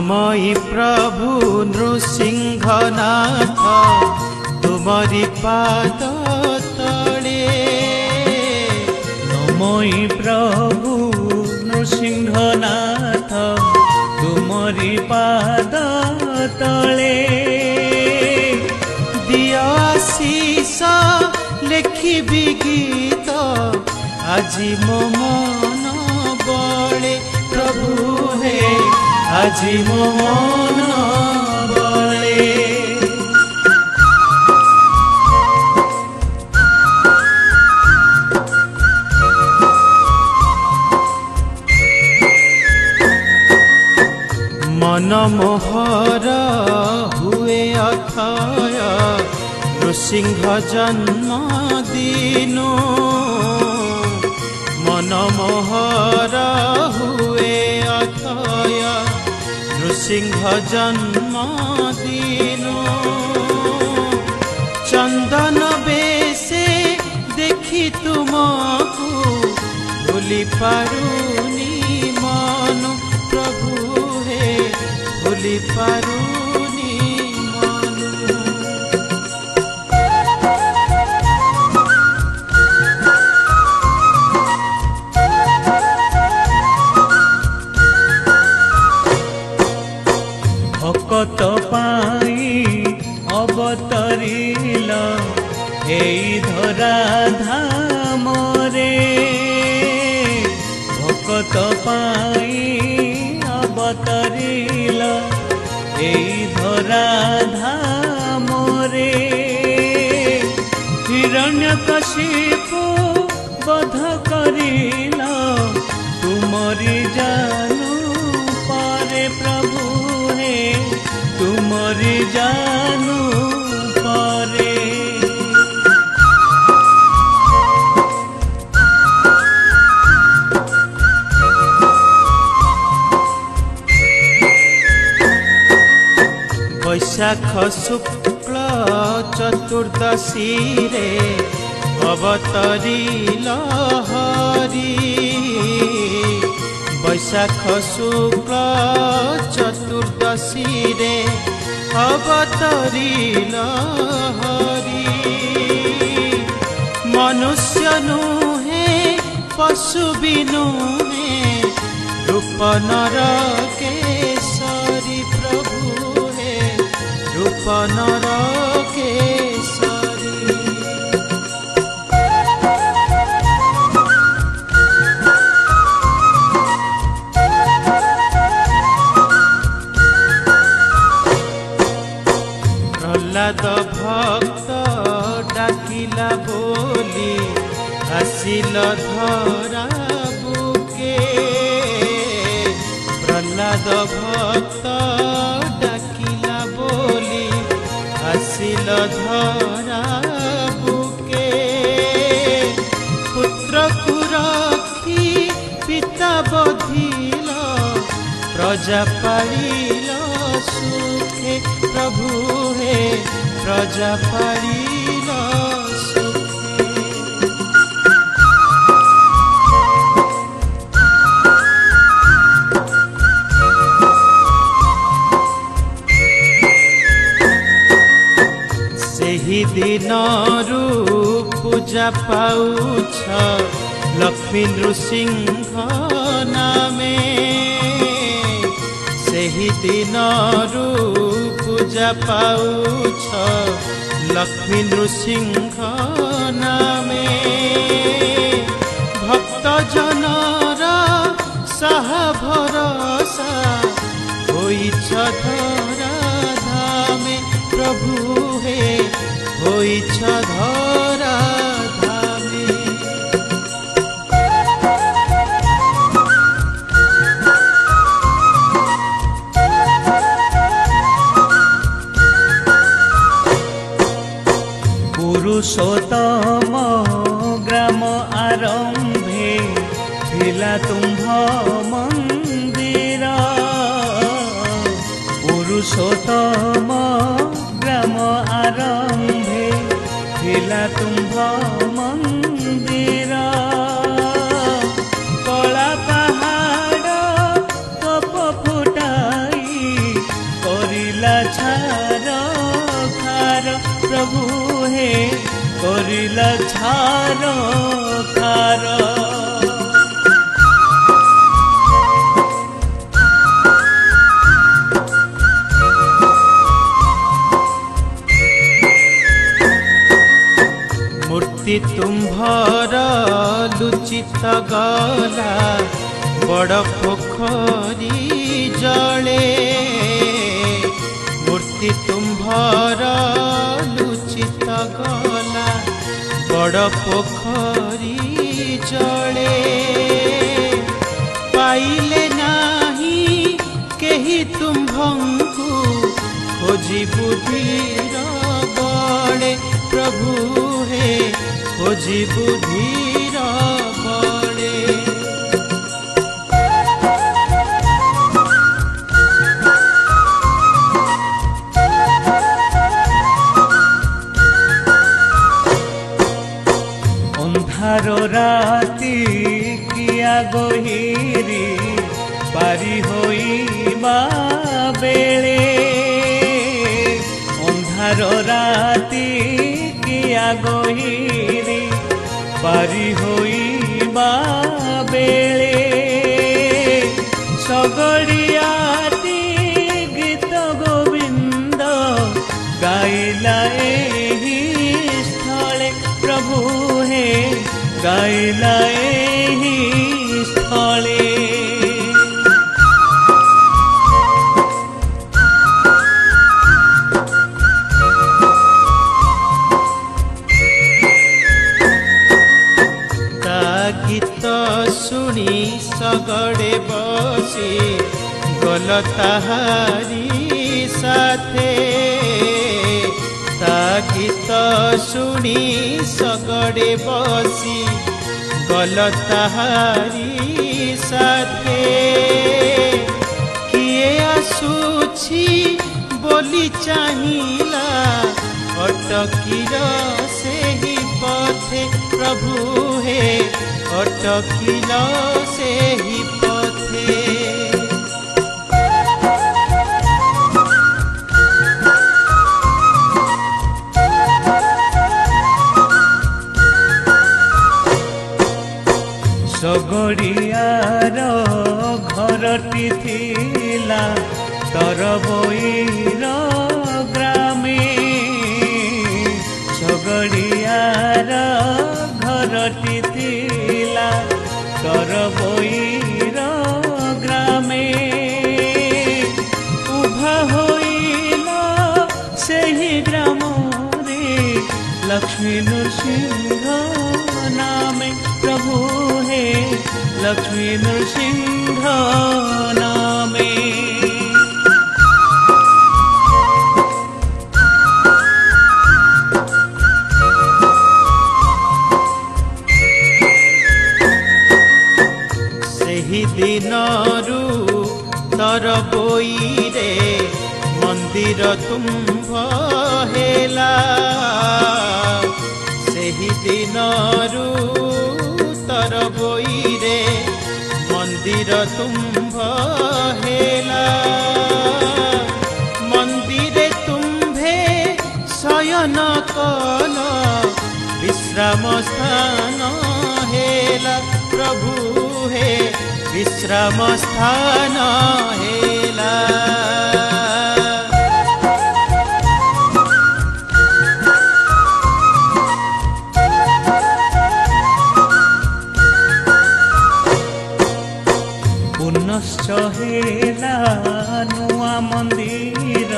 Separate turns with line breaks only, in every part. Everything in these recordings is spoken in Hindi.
नमोई प्रभु नृसिंहनाथ तुमरी पाद तले।
नमोई प्रभु नृसिंहनाथ तुमरी पाद तले।
दिय आशीष लेखिबि गीत আজি मो मन बले। प्रभु हे আজি मो मन बले। मन मोहर हुए अथय नृसिंह जन्म दिनो। मन मोहर हुए अथय नृसिंह जन्म दिनो। चंदन बेसे देखी तुमको भूली पारुनी मन। प्रभु हे भूली पारुनी मन।
भक्त पाई अवतरिल एई धरा धाम रे। भक्त पाई अवतरिल एई धरा धाम रे। हिरण्यकशिपु बध करिल तुमरी जानू पारे। प्रभु हे तुमरी जानू पारे।
वैशाख शुक्ल चतुर्दशी रे अवतरिल हरि। वैशाख शुक्ल चतुर्दशी रे अवतरिल हरि। मनुष्य नुहे पशु भी नुहे रूप नर केसरी। प्रभु हे रूप नर केसरी। प्रहलाद भक्त डाकिला बोली आसिल धरा बुके। प्रहलाद भक्त डाकिला बोली आसिल धरा बुके। पुत्र को रखी पिता बधिल प्रजा पालिल सुखे। प्रभु हे प्रजा पालिल सुखे। सेही दिनरू पूजा पाउछ लक्ष्मी नृसिंह नामे। सेही दिनरू पूजा पाउछ लक्ष्मी नृसिंह नामे। भक्त जनर साहा भरसा होइछ धरा धामे। प्रभु हे होइछ धरा धामे। पुरुषोत्तम ग्राम आरंभे थिला तुम्भ मंदिर। पुरुषोत्तम ग्राम आरंभे थिला तुम्भ मंदिर। कला पहाड़ कप फुटाई
କରିଲା ଛାର ଖାର। ମୂର୍ତ୍ତି ତୁମ୍ଭର ଲୁଚିତ ଗଲା ବଡ଼ ପୋଖରୀ ଜଳେ। ମୂର୍ତ୍ତି ତୁମ୍ଭର ଲୁଚିତ ଗଲା ବଡ଼ ପୋଖରୀ ଜଳେ। ପାଇଲେ ନାହିଁ କେହି ତୁମ୍ଭଙ୍କୁ ଖୋଜି ବୁଦ୍ଧିର ବଳେ। ପ୍ରଭୁ ହେ ଖୋଜି ବୁଦ୍ଧିର ବଳେ। ଅନ୍ଧାର ରାତି କିଆ ଗହିରି ପାରି ହୋଇବା ବେଳେ। ଅନ୍ଧାର ରାତି କିଆ ଗହିରି ପାରି ହୋଇବା ବେଳେ। ସଗଡ଼ିଆଟି ଗୀତ ଗୋବିନ୍ଦ ଗାଇଲା ଏହି ସ୍ଥଳେ। ପ୍ରଭୁ ହେ ଗାଇଲା ଏହି ସ୍ଥଳେ। ଗୀତ ଶୁଣି ସଗଡ଼େ ବସି ଗଲ ତାହାରି ସାଥେ। ତା ଗୀତ ଶୁଣି ସଗଡ଼େ ବସି ଗଲ ତାହାରି ସାଥେ। କିଏ ଆସୁଛି ବୋଲି ଚାହିଁଲା ଅଟକିର ସେହି ପଥେ। ପ୍ରଭୁ ହେ ଅଟକିଲ ସେହି ପଥେ। ସଗଡ଼ିଆର ଘରଟି ଥିଲା ତରବୋଇର ଗ୍ରାମେ। ସଗଡ଼ିଆର ଘରଟି ଥିଲା ତରବୋଇର ଗ୍ରାମେ। ଉଭା ହୋଇଲ ସେହି ଗ୍ରାମରେ ଲକ୍ଷ୍ମୀ ନୃସିଂହ ନାମେ। ପ୍ରଭୁ ହେ ଲକ୍ଷ୍ମୀ ନୃସିଂହ ନାମେ। ସେହି ଦିନରୁ ତରବୋଇରେ ମନ୍ଦିର ତୁମ୍ଭ ହେଲା। ସେହି ଦିନରୁ ତରବୋଇରେ ମନ୍ଦିର ତୁମ୍ଭ ହେଲା। ମନ୍ଦିରେ ତୁମ୍ଭେ ଶୟନ କଲ ବିଶ୍ରାମ ସ୍ଥାନ ହେଲା। ପ୍ରଭୁ ହେ ବିଶ୍ରାମ ସ୍ଥାନ ହେଲା। ପୁନଶ୍ଚ ହେଲା ନୂଆ ମନ୍ଦିର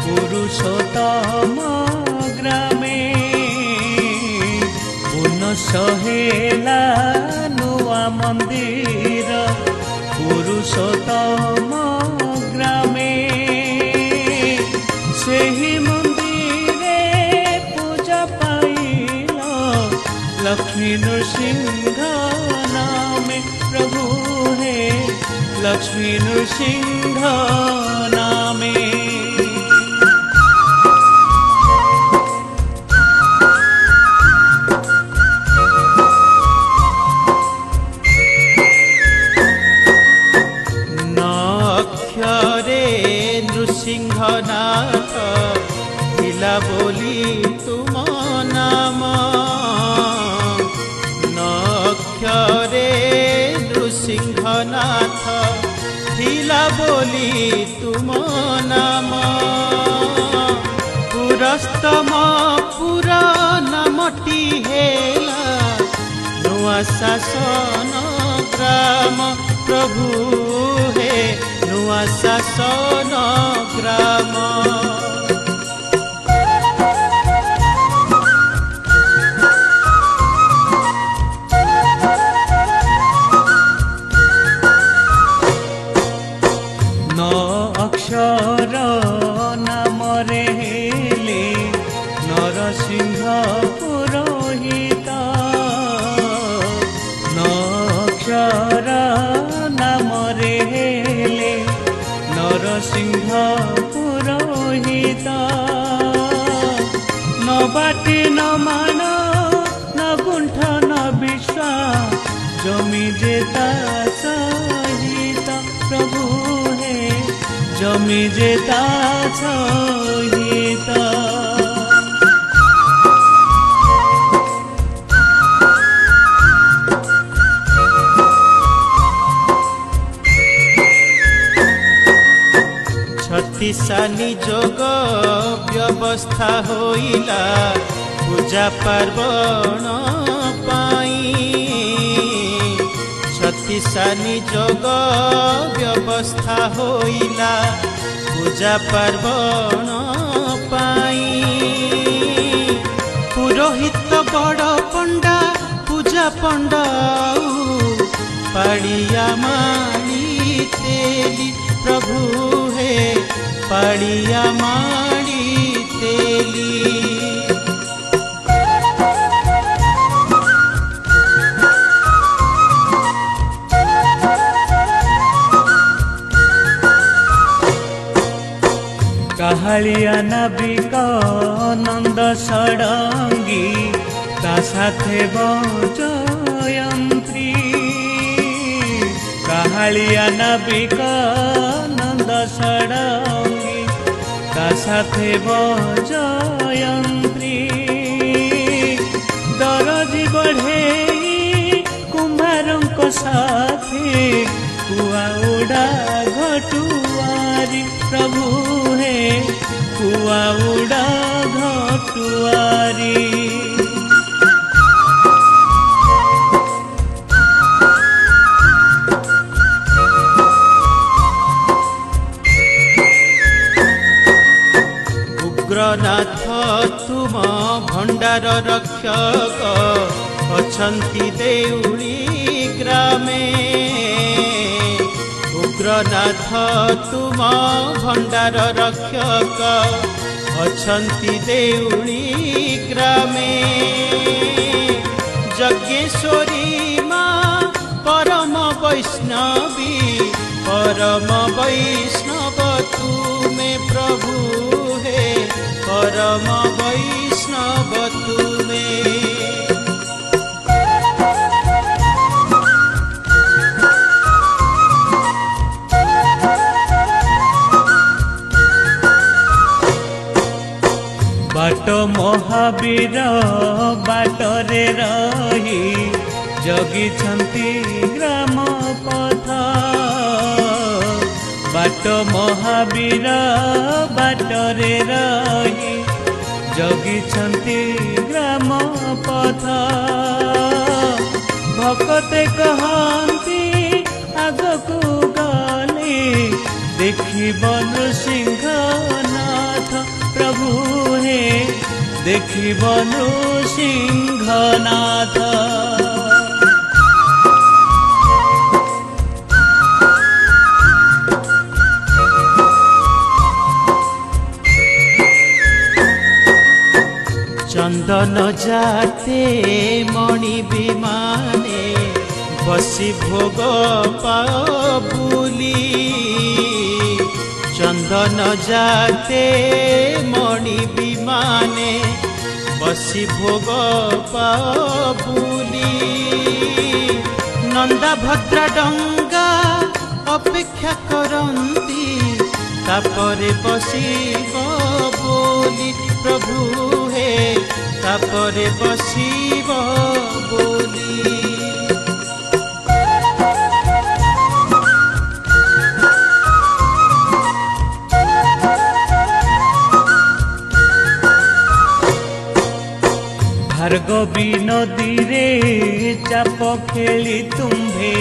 ପୁରୁଷୋତ୍ତମ ଗ୍ରାମେ। ପୁନଶ୍ଚ ହେଲା ନୂଆ ମନ୍ଦିର ପୁରୁଷୋତ୍ତମ ଗ୍ରାମେ। ସେହି ମନ୍ଦିରେ ପୂଜା ପାଇଲ ଲକ୍ଷ୍ମୀ ନୃସିଂହ ନାମେ। ପ୍ରଭୁ ହେ ଲକ୍ଷ୍ମୀ ନୃସିଂହ ନାମେ। ଅକ୍ଷରେ ନୃସିଂହନାଥ ଥିଲା ବୋଲି ତୁମ ନାମ। सिंहनाथ थिला बोली तुम नाम पुरस्तम पुरा नामटी हेला नुआ शासन ग्राम प्रभु हे नुआ शासन ग्राम
अक्षर नामरे हेले नरसिंह पुरोहित अक्षर नामरे हेले नरसिंह पुरोहित न बाटे न मान न गुंठ न विश्वास जमी जेता सहित प्रभु हे जमी जेता सहित छत्तीसा निजोग व्यवस्था होइला पूजा पार्वण पाई छत्तीसा निजोग व्यवस्था होइला पूजा पार्वण पाई पुरोहित बड़ पंडा पूजा पंडा पाड़िया माली तेली प्रभु हे पाड़िया माली तेली काहालिया नाविक नंद षडंगी ता साथे बजयंत्री काहालिया नाविक नंद षडंगी ता साथे बजयंत्री दरजी बढ़ेई कुम्हारंक साथे कुआ उड़ा घटुआरी प्रभु हे कुआ उड़ा घटुआरी उग्रनाथ तुम भंडार रक्षक अछंती देउली ग्रामे उग्रनाथ तुम भंडार रक्षक अछंती देउली ग्रामे यज्ञेश्वरी माँ परम वैष्णवी परम वैष्णव तुमे प्रभु हे परम वैष्णव तुमे बाट महावीर बाटरे रही जगिछंती ग्राम पथ बाट महावीर बाटरे रही जगिछंती ग्राम पथ भक्ते कहंती आगकू गले देखिब नृसिंहनाथ प्रभु हे देखिब नृसिंहनाथ चंदन जाते मणि विमाने बसी भोग पाबुली चंदन जाते मणि विमाने बसी भोग पाबुली नंदा भद्रा डंगा अपेक्षा करंती तापरे बसीब बोली प्रभु हे तापरे बसीब बोली भार्गवी नदी रे चाप खेली तुम्भे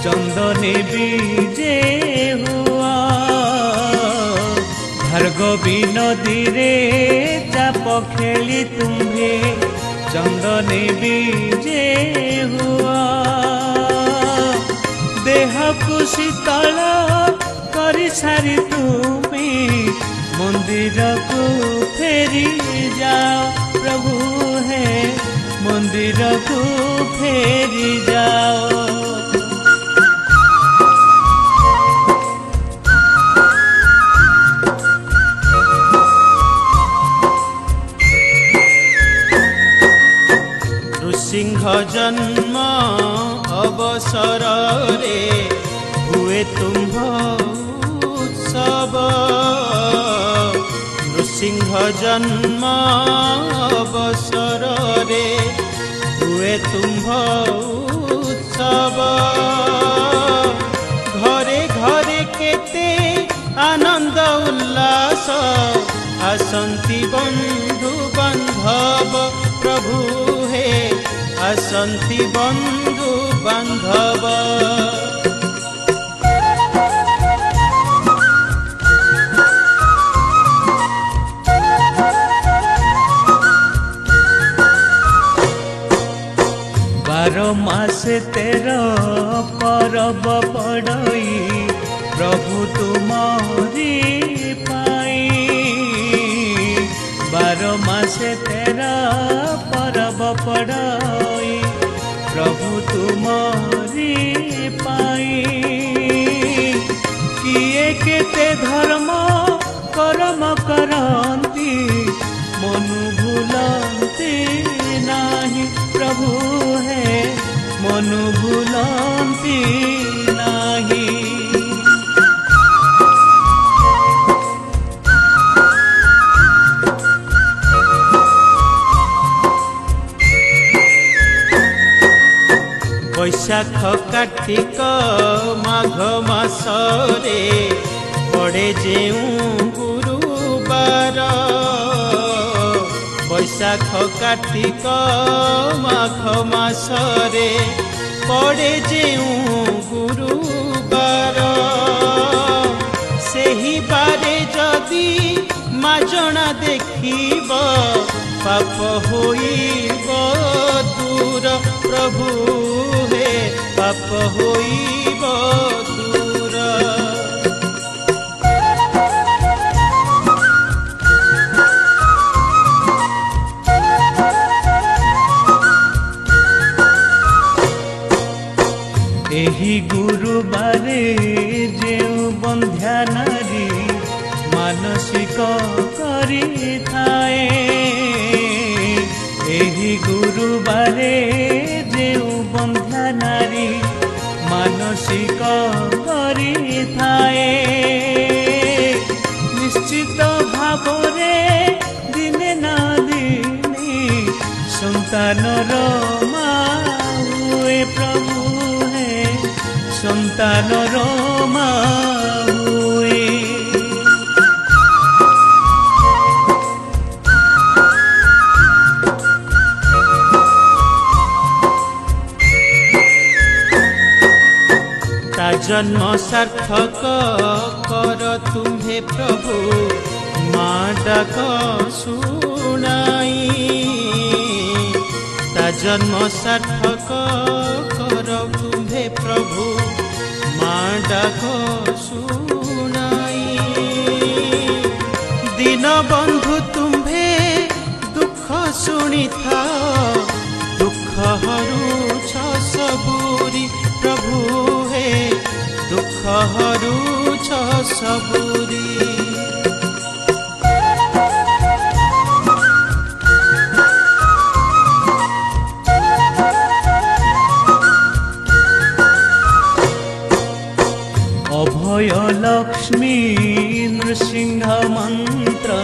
चंदने बीजे हुआ। भार्गवी नदी रे चाप खेली तुम्भे चंदने बीजे हुआ। देह को शीतल कर सारी तुमे मंदिर को फेरी जाओ प्रभु है मंदिर को फेरी जाओ। सिंह जन्म अवसर रे हुए तुम्भ उत्सव। नृसिंह जन्म अवसर रे हुए तुम्भ उत्सव। घरे घरे केते आनंद उल्लास आसंती बंधु बांधव प्रभु हे आसंती बंधु बांधव। बारो मासे तेरो परब पड़ई प्रभु तुमरी पाई। बारो मासे तेरा परब पड़ई प्रभु तुमरी पाई। किए केते धर्म कर्म करंती मनु भूलंती नाही प्रभु है मनु भूलंती नाही। वैशाख कार्तिक माघ मासरे पड़े जेऊ गुरुबार। वैशाख कार्तिक माघ मासरे पड़े जेऊ गुरुबार। सेही बारे जदि माजना देखिब पाप होइब दूर प्रभु हे पाप होइब दूर। एही गुरुबारे जेउ बंध्या नारी मानसिक करी थाए। एही गुरुबारे जेउ बंध्या नारी मानसिक करी थाए। निश्चित भावरे दिने ना दिने संतानर माँ हुए प्रभु है संतानर माँ हुए। ता जन्म सार्थक कर तुम्हे प्रभु माँ डाक शुनाई। ता जन्म सार्थक कर तुम्हे प्रभु माँ डाक शुनाई। दीन बंधु तुम्हे दुख शुणी था दुख हरूछ सबूरी प्रभु हे दुख हरूछ सबूरी। अभय लक्ष्मी नृसिंह मंत्र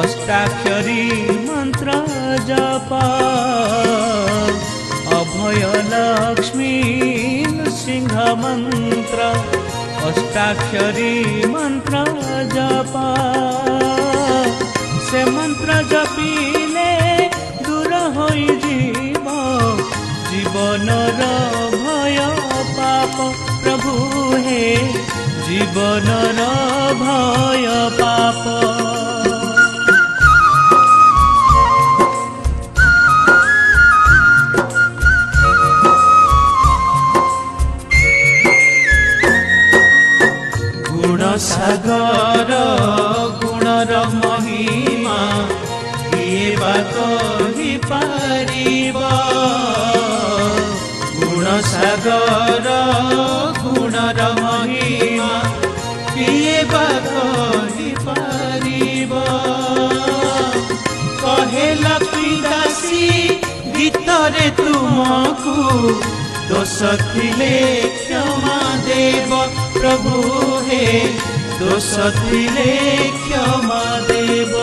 अष्टाक्षरी मंत्र जप। अभय लक्ष्मी नृसिंह मंत्र अष्टाक्षरी मंत्र जप। से मंत्र जपिले दूर दूर होइजिब जीवनर भय पाप प्रभु हे जीवनर भय पाप
सागर गुणर महिमा किए बा कहि पारिब गुण सागर गुणर महिमा किए बा कहि पारिब कहे लपिदासी गीतरे तुमको दोष थिले क्षमा देव प्रभु हे दोष थिले क्षमा देव